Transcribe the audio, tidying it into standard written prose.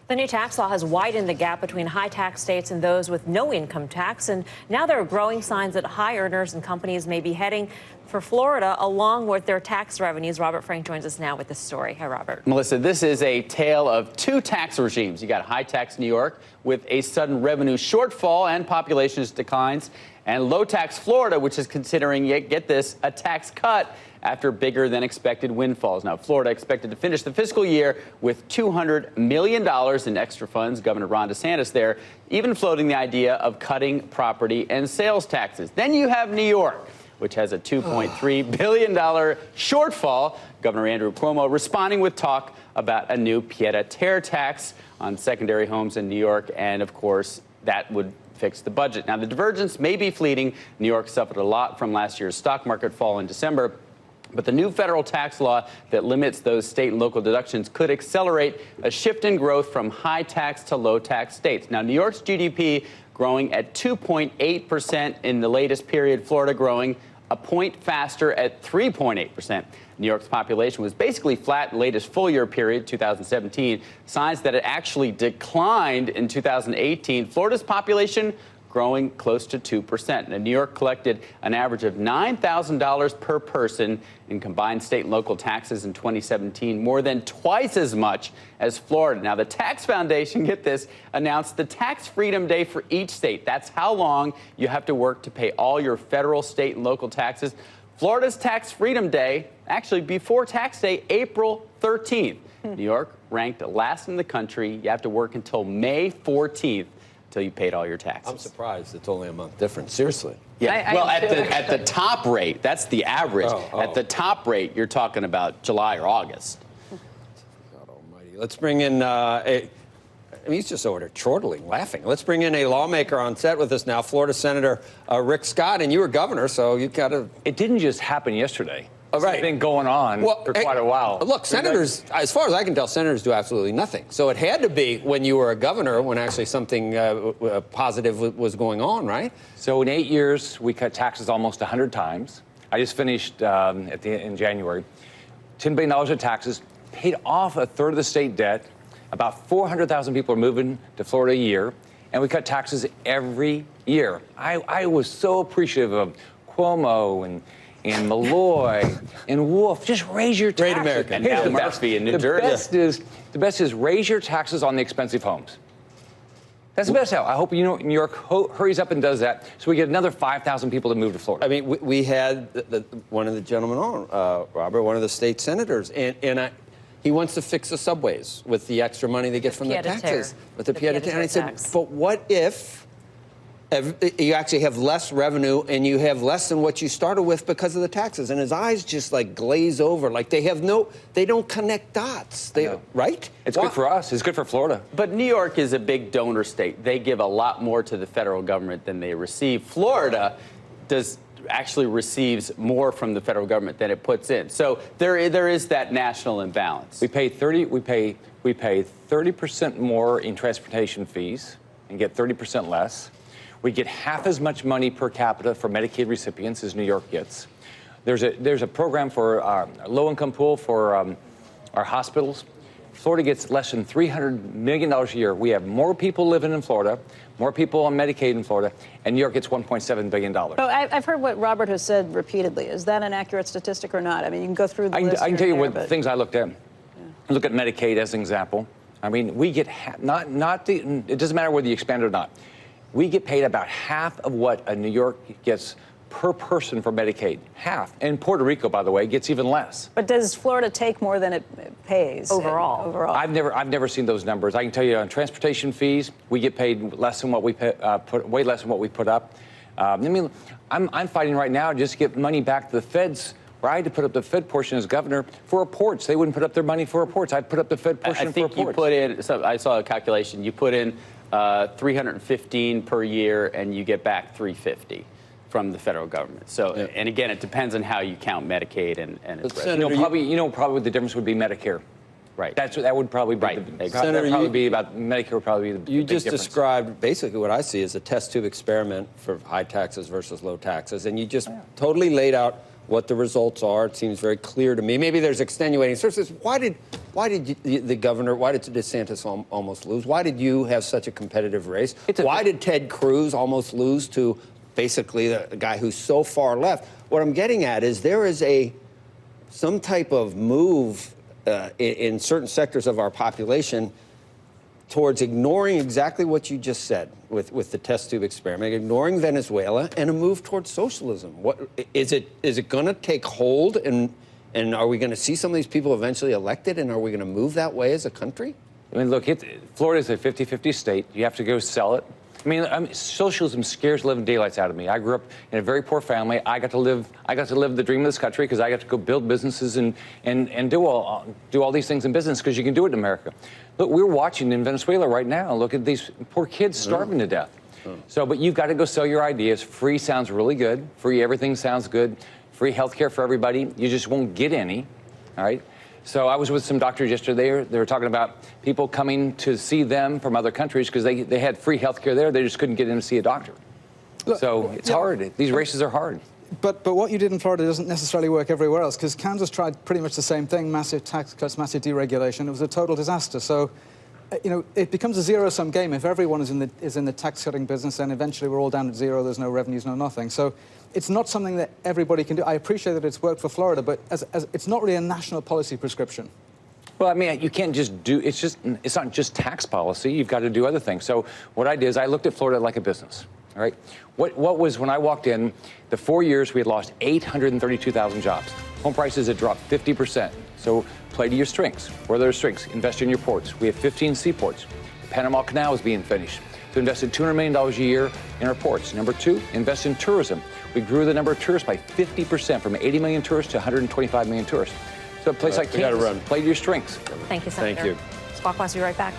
The new tax law has widened the gap between high tax states and those with no income tax. And now there are growing signs that high earners and companies may be heading for Florida along with their tax revenues. Robert Frank joins us now with this story. Hi, Robert. Melissa, this is a tale of two tax regimes. You got high tax New York with a sudden revenue shortfall and population declines, and low tax Florida, which is considering, get this, a tax cut after bigger than expected windfalls. Now, Florida expected to finish the fiscal year with $200 million in extra funds. Governor Ron DeSantis there even floating the idea of cutting property and sales taxes. Then you have New York, which has a $2.3 billion shortfall. Governor Andrew Cuomo responding with talk about a new pied-à-terre tax on secondary homes in New York, and of course, that would fix the budget. Now, the divergence may be fleeting. New York suffered a lot from last year's stock market fall in December. But the new federal tax law that limits those state and local deductions could accelerate a shift in growth from high tax to low tax states. Now, New York's GDP growing at 2.8% in the latest period, Florida growing a point faster at 3.8%. New York's population was basically flat in the latest full year period, 2017, signs that it actually declined in 2018. Florida's population growing close to 2%. And New York collected an average of $9,000 per person in combined state and local taxes in 2017, more than twice as much as Florida. Now, the Tax Foundation, get this, announced the Tax Freedom Day for each state. That's how long you have to work to pay all your federal, state, and local taxes. Florida's Tax Freedom Day, actually before tax day, April 13th. New York ranked last in the country. You have to work until May 14th. Until you paid all your taxes. I'm surprised it's only a month difference. Seriously. Yeah. Well, at the top rate, that's the average. At the top rate, you're talking about July or August. God almighty. Let's bring in. He's just over there chortling, laughing. Let's bring in a lawmaker on set with us now, Florida Senator Rick Scott, and you were governor, so you got to. It didn't just happen yesterday. Right. It's been going on for quite a while. Look, senators, as far as I can tell, senators do absolutely nothing. So it had to be when you were a governor when actually something positive was going on, right? So in 8 years, we cut taxes almost 100 times. I just finished in January. $10 billion in taxes, paid off a third of the state debt. About 400,000 people are moving to Florida a year, and we cut taxes every year. I was so appreciative of Cuomo and Malloy and Wolf. Just raise your taxes. Great American. And now Murphy in New Jersey. The best is raise your taxes on the expensive homes. That's the best help. I hope New York hurries up and does that so we get another 5,000 people to move to Florida. I mean, we had one of the gentlemen on, Robert, one of the state senators, and he wants to fix the subways with the extra money they get from the taxes. With the pied-à-terre. And I said, but what if you actually have less revenue and you have less than what you started with because of the taxes? And his eyes just like glaze over, like they don't connect dots. Right? It's good for us. It's good for Florida. But New York is a big donor state. They give a lot more to the federal government than they receive. Florida actually receives more from the federal government than it puts in. So there is that national imbalance. We pay 30% more in transportation fees and get 30% less. We get half as much money per capita for Medicaid recipients as New York gets. There's a program for our low-income pool for our hospitals. Florida gets less than $300 million a year. We have more people living in Florida, more people on Medicaid in Florida, and New York gets $1.7 billion. So I've heard what Robert has said repeatedly. Is that an accurate statistic or not? I mean, you can go through the list. I can tell you what things I looked at. Look at Medicaid as an example. I mean, we get it doesn't matter whether you expand it or not. We get paid about half of what a New York gets per person for Medicaid. Half. And Puerto Rico, by the way, gets even less. But does Florida take more than it pays overall? I've never seen those numbers. I can tell you on transportation fees, we get paid less than what we way less than what we put up. I mean, I'm fighting right now just to get money back to the feds. Where I had to put up the Fed portion as governor for reports. They wouldn't put up their money for reports. I'd put up the Fed portion for reports. I think you put in, I saw a calculation, you put in 315 per year and you get back 350 from the federal government. So, and again, it depends on how you count Medicaid and its probably the difference would be Medicare. Right. That would probably be Medicare would probably be the You big just difference. described basically what I see as a test tube experiment for high taxes versus low taxes, and you just totally laid out what the results are. It seems very clear to me. Maybe there's extenuating circumstances. Why did Why did the governor, why did DeSantis almost lose? Why did you have such a competitive race? Why did Ted Cruz almost lose to basically the guy who's so far left? What I'm getting at is there is some type of move in certain sectors of our population towards ignoring exactly what you just said with the test tube experiment, ignoring Venezuela, and a move towards socialism. What is it going to take hold, and are we going to see some of these people eventually elected, and are we going to move that way as a country? I mean, look, Florida's a 50-50 state. You have to go sell it. I mean, socialism scares the living daylights out of me. I grew up in a very poor family. I got to live the dream of this country because I got to go build businesses and do all these things in business because you can do it in America. Look, we're watching in Venezuela right now. Look at these poor kids starving to death. So, but you've got to go sell your ideas. Free sounds really good. Free everything sounds good. Free health care for everybody. You just won't get any, all right? So I was with some doctors yesterday. They were talking about people coming to see them from other countries because they had free health care there. They just couldn't get in to see a doctor. Look, so it's hard. These races are hard. But what you did in Florida doesn't necessarily work everywhere else, because Kansas tried pretty much the same thing, massive tax cuts, massive deregulation. It was a total disaster. So, you know, it becomes a zero-sum game. If everyone is in the tax-cutting business, then eventually we're all down at zero. There's no revenues, no nothing. So it's not something that everybody can do. I appreciate that it's worked for Florida, but it's not really a national policy prescription. Well, I mean, you can't just do, it's not just tax policy. You've got to do other things. So what I did is I looked at Florida like a business, all right? What was, when I walked in, the 4 years we had lost 832,000 jobs. Home prices had dropped 50%. So play to your strengths. Where are their strengths? Invest in your ports. We have 15 seaports. The Panama Canal is being finished. So invested $200 million a year in our ports. Number two, invest in tourism. We grew the number of tourists by 50%, from 80 million tourists to 125 million tourists. So a place like Kansas, play to your strengths. Thank you, Senator. Thank you. Squawkbox will be right back.